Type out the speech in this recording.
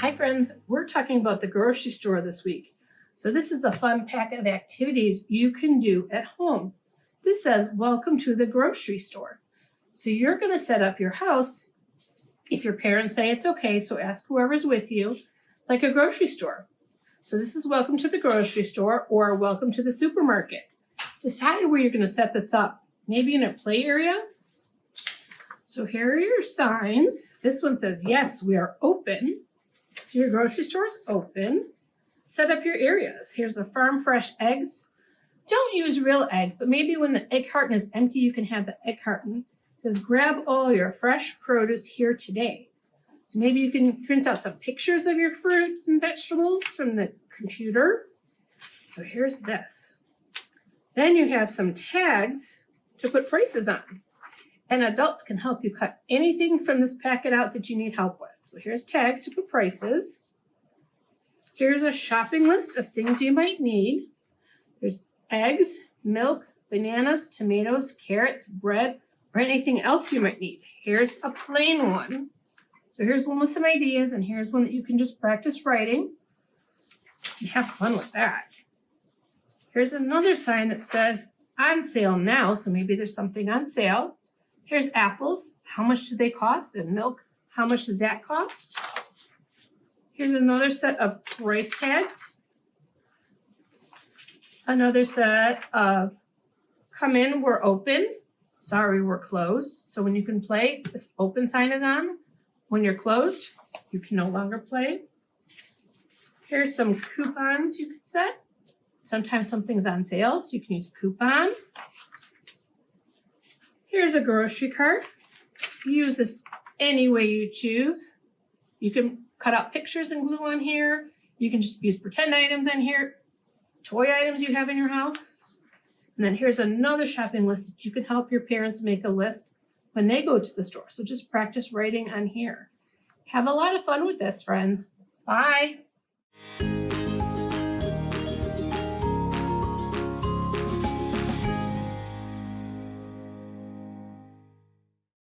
Hi friends, we're talking about the grocery store this week. So this is a fun pack of activities you can do at home. This says, welcome to the grocery store. So you're gonna set up your house, if your parents say it's okay, so ask whoever's with you, like a grocery store. So this is welcome to the grocery store or welcome to the supermarket. Decide where you're gonna set this up. Maybe in a play area. So here are your signs. This one says, yes, we are open. So your grocery store is open. Set up your areas. Here's the farm fresh eggs. Don't use real eggs, but maybe when the egg carton is empty, you can have the egg carton. It says, grab all your fresh produce here today. So maybe you can print out some pictures of your fruits and vegetables from the computer. So here's this. Then you have some tags to put prices on. And adults can help you cut anything from this packet out that you need help with. So here's tags to put prices. Here's a shopping list of things you might need. There's eggs, milk, bananas, tomatoes, carrots, bread, or anything else you might need. Here's a plain one. So here's one with some ideas, and here's one that you can just practice writing and have fun with that. Here's another sign that says on sale now, so maybe there's something on sale. Here's apples. How much do they cost? And milk, how much does that cost? Here's another set of price tags. Another set of come in, we're open. Sorry, we're closed. So when you can play, this open sign is on. When you're closed, you can no longer play. Here's some coupons you could set. Sometimes something's on sale, so you can use a coupon. Here's a grocery cart. You use this any way you choose. You can cut out pictures and glue on here. You can just use pretend items in here, toy items you have in your house. And then here's another shopping list that you can help your parents make a list when they go to the store. So just practice writing on here. Have a lot of fun with this, friends. Bye.